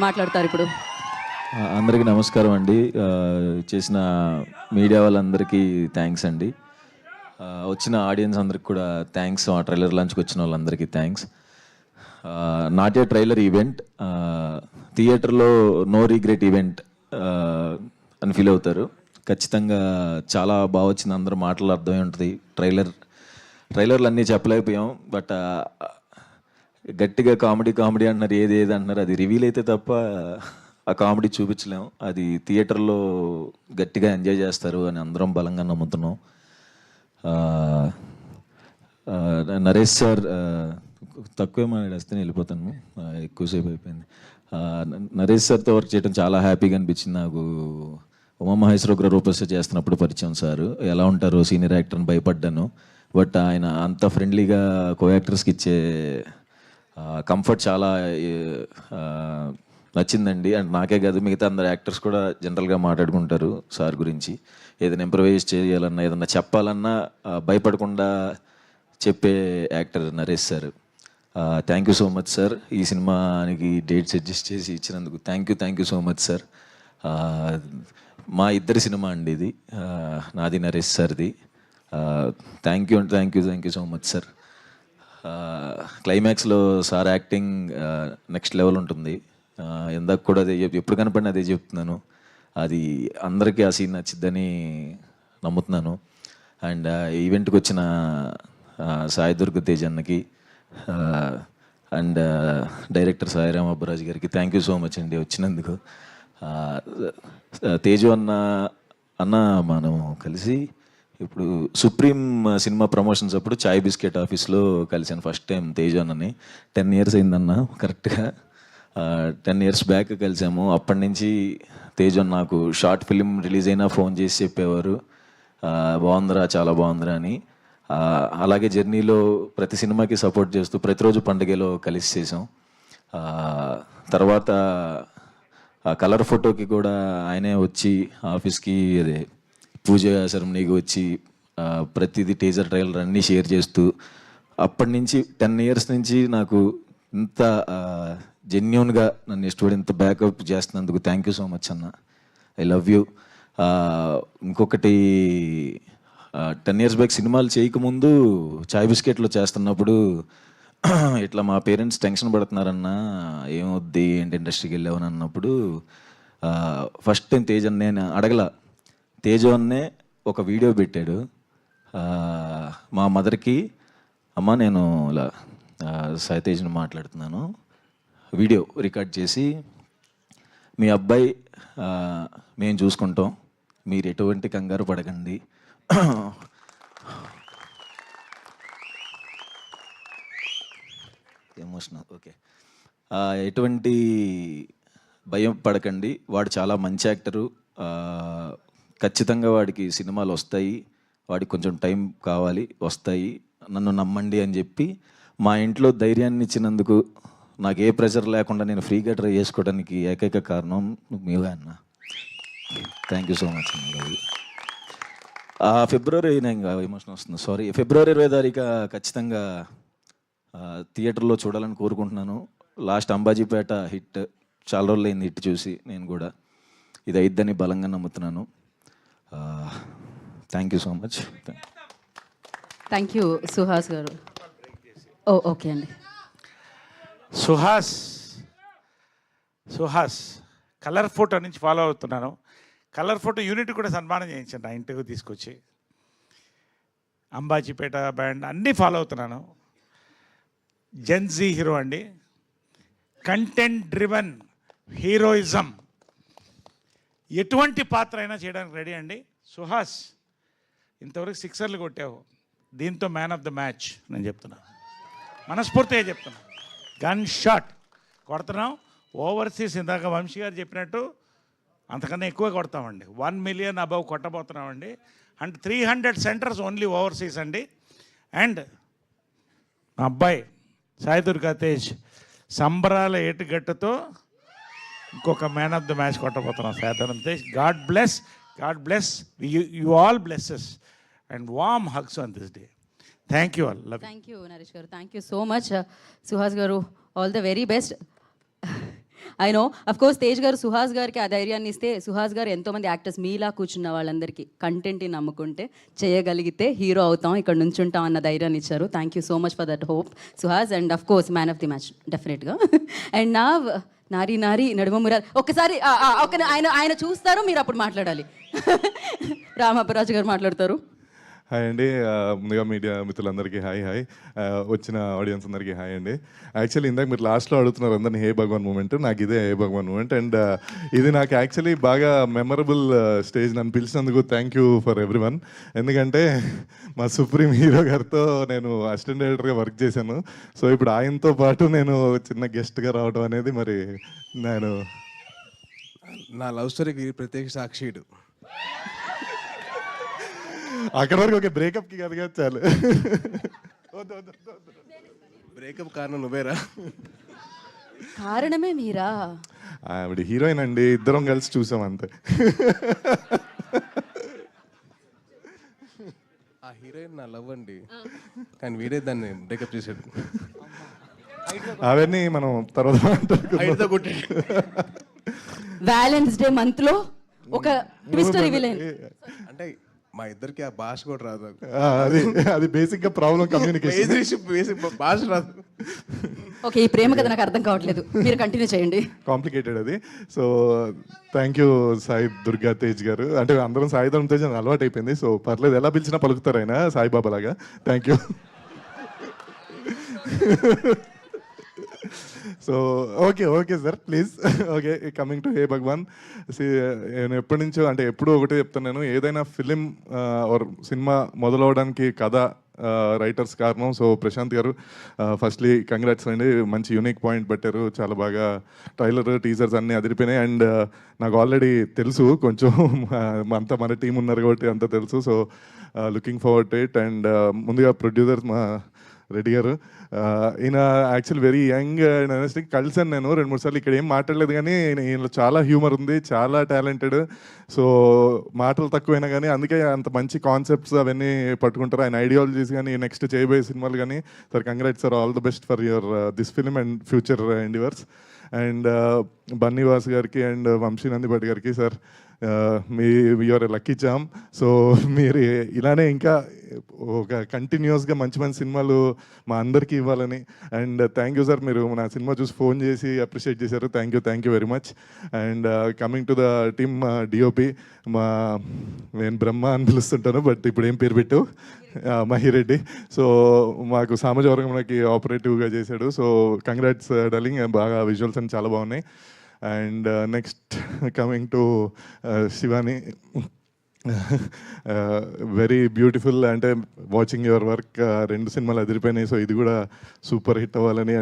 మాట్లాడతారు ఇప్పుడు. అందరికీ నమస్కారం అండి. చేసిన మీడియా వాళ్ళందరికీ థ్యాంక్స్ అండి. వచ్చిన ఆడియన్స్ అందరికి కూడా థ్యాంక్స్. ఆ ట్రైలర్ లాంచ్కి వచ్చిన వాళ్ళందరికీ thanks. Not a trailer event, థియేటర్లో నో రిగ్రెట్ ఈవెంట్ అని ఫీల్ అవుతారు. ఖచ్చితంగా చాలా బాగా వచ్చింది. అందరూ మాటలు అర్థమై ఉంటుంది. ట్రైలర్లు అన్నీ చెప్పలేకపోయాం, బట్ గట్టిగా కామెడీ అంటున్నారు, ఏది అంటున్నారు, అది రివీల్ అయితే తప్ప ఆ కామెడీ చూపించలేం. అది థియేటర్లో గట్టిగా ఎంజాయ్ చేస్తారు అని అందరం బలంగా నమ్ముతున్నాం. నరేష్ సార్, తక్కువే మాట్లాడేస్తే వెళ్ళిపోతాను, ఎక్కువసేపు అయిపోయింది. నరేష్ సార్తో వర్క్ చేయడం చాలా హ్యాపీగా అనిపించింది నాకు. ఉమామహేశ్వర రూపస్ చేస్తున్నప్పుడు పరిచయం సార్, ఎలా ఉంటారో సీనియర్ యాక్టర్ని భయపడ్డాను. బట్ ఆయన అంత ఫ్రెండ్లీగా కో యాక్టర్స్కి ఇచ్చే కంఫర్ట్ చాలా నచ్చిందండి. అండ్ నాకే కాదు, మిగతా అందరు యాక్టర్స్ కూడా జనరల్గా మాట్లాడుకుంటారు సార్ గురించి. ఏదైనా ఇంప్రవైజ్ చేయాలన్నా, ఏదన్నా చెప్పాలన్నా భయపడకుండా చెప్పే actor Naresh sir. Thank you so much sir. ఈ సినిమానికి డేట్స్ అడ్జస్ట్ చేసి ఇచ్చినందుకు thank you so much sir. మా ఇద్దరి సినిమా అండి ఇది, నాది నరేష్ సార్ది. Thank you so much sir. క్లైమాక్స్లో సార్ యాక్టింగ్ నెక్స్ట్ లెవెల్ ఉంటుంది. ఇందాక కూడా అదే ఎప్పుడు కనపడిన అదే చెప్తున్నాను. అది అందరికీ ఆ సీన్ నచ్చిద్దని నమ్ముతున్నాను. అండ్ ఈవెంట్కి వచ్చిన సాయి దుర్గ తేజ్ అన్నకి అండ్ డైరెక్టర్ సాయిరామ్ అబ్బరాజ్ గారికి థ్యాంక్ యూ సో మచ్ అండి వచ్చినందుకు. తేజు అన్న మనం కలిసి ఇప్పుడు సుప్రీం సినిమా ప్రమోషన్స్ అప్పుడు చాయ్ బిస్కెట్ ఆఫీస్లో కలిసాను ఫస్ట్ టైం తేజు అన్నని. 10 years అయిందన్న, కరెక్ట్గా 10 years బ్యాక్ కలిసాము. అప్పటి నుంచి తేజు అన్న నాకు షార్ట్ ఫిలిం రిలీజ్ అయినా ఫోన్ చేసి చెప్పేవారు, బాగుందిరా, చాలా బాగుందిరా అని. అలాగే జర్నీలో ప్రతి సినిమాకి సపోర్ట్ చేస్తూ ప్రతిరోజు పండుగలో కలిసి చేసాం. తర్వాత కలర్ ఫోటోకి కూడా ఆయనే వచ్చి ఆఫీస్కి, అదే పూజ సెరమనీకి వచ్చి ప్రతిదీ టీజర్ ట్రైలర్ అన్నీ షేర్ చేస్తూ, అప్పటి నుంచి 10 years నుంచి నాకు ఇంత జెన్యూన్గా నన్ను ఇష్టపడి ఇంత బ్యాకప్ చేస్తున్నందుకు థ్యాంక్ యూ సో మచ్ అన్న. I love you. ఇంకొకటి, 10 years బ్యాక్ సినిమాలు చేయకముందు చాయ్ బిస్కెట్లో చేస్తున్నప్పుడు ఇట్లా మా పేరెంట్స్ టెన్షన్ పడుతున్నారన్నా, ఏమొద్ది ఏంటి ఇండస్ట్రీకి వెళ్ళావని అన్నప్పుడు ఫస్ట్ టైం తేజ్ అన్నే అడగల, తేజు అన్నే ఒక వీడియో పెట్టాడు. మా మదర్కి, అమ్మ నేను ఇలా సాయి తేజ్ని మాట్లాడుతున్నాను, వీడియో రికార్డ్ చేసి, మీ అబ్బాయి మేము చూసుకుంటాం, మీరు ఎటువంటి కంగారు పడకండి, ఎమోషనల్, ఓకే, ఎటువంటి భయం పడకండి, వాడు చాలా మంచి యాక్టరు, ఖచ్చితంగా వాడికి సినిమాలు వస్తాయి, వాడికి కొంచెం టైం కావాలి, వస్తాయి, నన్ను నమ్మండి అని చెప్పి మా ఇంట్లో ధైర్యాన్ని ఇచ్చినందుకు, నాకు ఏ ప్రెషర్ లేకుండా నేను ఫ్రీగా ట్రై చేసుకోవడానికి ఏకైక కారణం మీవే అన్న. థ్యాంక్ యూ సో మచ్ అన్న. ఫిబ్రవరి, ఇంకా ఎమోషన్ వస్తుంది, సారీ, February 20 ఖచ్చితంగా థియేటర్లో చూడాలని కోరుకుంటున్నాను. లాస్ట్ అంబాజీపేట హిట్, చాలా రోజులు అయింది హిట్ చూసి, నేను కూడా ఇది అయిద్దని బలంగా నమ్ముతున్నాను. Thank you so much. Thank you Suhas గారు. ఓకే అండి. సుహాస్ కలర్ ఫోటో నుంచి ఫాలో అవుతున్నాను. కలర్ ఫోటో యూనిట్ కూడా సన్మానం చేయించండి ఆ ఇంటికి తీసుకొచ్చి. అంబాజీపేట బ్యాండ్ అన్నీ ఫాలో అవుతున్నాను. జెన్జీ హీరో అండి, కంటెంట్ డ్రివెన్ హీరోయిజం, ఎటువంటి పాత్ర అయినా చేయడానికి రెడీ అండి. సుహాస్, ఇంతవరకు 6 కొట్టావు, దీంతో మ్యాన్ ఆఫ్ ద మ్యాచ్ నేను చెప్తున్నా, మనస్ఫూర్తిగా చెప్తున్నా. గన్ షాట్ కొడుతున్నాం. ఓవర్సీస్ ఇందాక వంశీ గారు చెప్పినట్టు అంతకన్నా ఎక్కువ కొడతామండి. 1 million అబవ్ కొట్టబోతున్నామండి. అండ్ 300 centers ఓన్లీ ఓవర్సీస్ అండి. అండ్ మా అబ్బాయి సాయి దుర్గా తేజ్ సంబరాల ఏటుగట్టుతో ఇంకొక మ్యాన్ ఆఫ్ ద మ్యాచ్ కొట్టబోతున్నాం. Sai Tej, god bless you all blesses and warm hugs on this day. Thank you all. Love. Thank you Naresh గారు, thank you so much. Suhas గారు, all the very best. I know of course Tej గారు సుహాస్ గారికి ఆ ధైర్యాన్ని ఇస్తే, సుహాస్ గారు ఎంతోమంది యాక్టర్స్ మీలా కూర్చున్న వాళ్ళందరికీ కంటెంట్ని నమ్ముకుంటే చేయగలిగితే హీరో అవుతాం, ఇక్కడ నుంచుంటాం అన్న ధైర్యాన్ని ఇచ్చారు. Thank you so much for that hope Suhas. And of course man of the match డెఫినెట్గా. అండ్ నా నారి నారి నడుమ మురారి ఒక్కసారి ఆయన చూస్తారు, మీరు అప్పుడు మాట్లాడాలి. రామప్పరాజు గారు మాట్లాడతారు. హాయ్ అండి, ముందుగా మీడియా మిత్రులందరికీ హాయ్ హాయ్, వచ్చిన ఆడియన్స్ అందరికీ హాయ్ అండి. యాక్చువల్లీ ఇందాక మీరు లాస్ట్లో అడుగుతున్నారు అందరినీ హే భగవాన్ మూమెంట్, నాకు ఇదే హే భగవాన్ మూమెంట్. అండ్ ఇది నాకు యాక్చువల్లీ బాగా మెమరబుల్ స్టేజ్. నన్ను పిలిచినందుకు thank you for everyone. ఎందుకంటే మా సుప్రీం హీరో గారితో నేను అసిస్టెంట్ డైరెక్టర్గా వర్క్ చేశాను. సో ఇప్పుడు ఆయనతో పాటు నేను చిన్న గెస్ట్గా రావడం అనేది మరి నేను నా లవ్ స్టోరీకి ప్రత్యేక సాక్షిడు. అక్కడ వరకు ఒక బ్రేకప్కి కాదు కదా, చాలు. బ్రేకప్ కారణం నువ్వేరా? కారణమే మీరా? ఆవిడ హీరోయిన్ అండి, ఇద్దరం కలిసి చూసాం అంతే. ఆ హీరోయిన్ నా లవ్ అండి, కానీ వీడే దాన్ని బ్రేకప్ చేశాడు. అవన్నీ మనం తర్వాత మాట్లాడుకుందాం. వ్యాలెన్స్ డే మంత్ లో ఒక ట్విస్ట్ రివీల్ అయింది. అంటే మా ఇద్దరికి ఆ భాష కూడా రాదు. అది బేసిక్ గా ప్రాబ్లం, కమ్యూనికేషన్. బేసిక్ భాష రాదు. ఓకే, ఈ ప్రేమ కథ నాకు అర్థం కావట్లేదు, మీరు కంటిన్యూ చేయండి. కాంప్లికేటెడ్ అది. So thank you Sai Durga Tej గారు. అంటే అందరం సాయిధరం తేజ్ అని అలవాటు అయిపోయింది. సో పర్లేదు, ఎలా పిలిచినా పలుకుతారు ఆయన, సాయిబాబా లాగా. Thank you. So okay sir, please. Okay, coming to హే భగవాన్. నేను ఎప్పటి నుంచో, అంటే ఎప్పుడూ ఒకటే చెప్తాను, నేను ఏదైనా ఫిలిం ఆర్ సినిమా మొదలవడానికి కథ రైటర్స్ కారణం. సో ప్రశాంత్ గారు, ఫస్ట్లీ కంగ్రాట్స్ అండి, మంచి యూనిక్ పాయింట్ పెట్టారు. చాలా బాగా ట్రైలర్ టీజర్స్ అన్నీ అదిరిపోయినాయి. అండ్ నాకు ఆల్రెడీ తెలుసు కొంచెం, అంతా మన టీం ఉన్నారు కాబట్టి అంతా తెలుసు. So looking forward to it. And ముందుగా ప్రొడ్యూసర్ మా రెడ్డి గారు, ఈయన actual very young and anaesthetic. కలిసాను నేను 2-3 సార్లు, ఇక్కడ ఏం మాట్లాడలేదు కానీ ఈయనలో చాలా హ్యూమర్ ఉంది, చాలా టాలెంటెడ్. సో మాటలు తక్కువైనా కానీ అందుకే అంత మంచి కాన్సెప్ట్స్ అవన్నీ పట్టుకుంటారు. ఆయన ఐడియాలజీస్ కానీ నెక్స్ట్ చేయబోయే సినిమాలు కానీ. Sir congrats sir, all the best for your this film and future endeavours. And Bunny Vas గారికి అండ్ వంశీ నందిపటి గారికి, sir me your lucky charm. So మీరు ఇలానే ఇంకా ఒక కంటిన్యూస్గా మంచి మంచి సినిమాలు మా అందరికీ ఇవ్వాలని. అండ్ థ్యాంక్ యూ సార్, మీరు నా సినిమా చూసి ఫోన్ చేసి అప్రిషియేట్ చేశారు. Thank you very much. And coming to the team DOP, నేను బ్రహ్మ అని పిలుస్తుంటాను, బట్ ఇప్పుడు ఏం పేరు పెట్టు, మహిరెడ్డి. సో మాకు సామాజిక ఆపరేటివ్గా చేశాడు. సో కంగ్రాట్స్ డార్లింగ్, బాగా విజువల్స్ అని చాలా బాగున్నాయి. And next coming to Shivani, very beautiful. అంటే వాచింగ్ యువర్ వర్క్, 2 సినిమాలు అదిరిపోయినాయి. సో ఇది కూడా సూపర్ హిట్ అవ్వాలని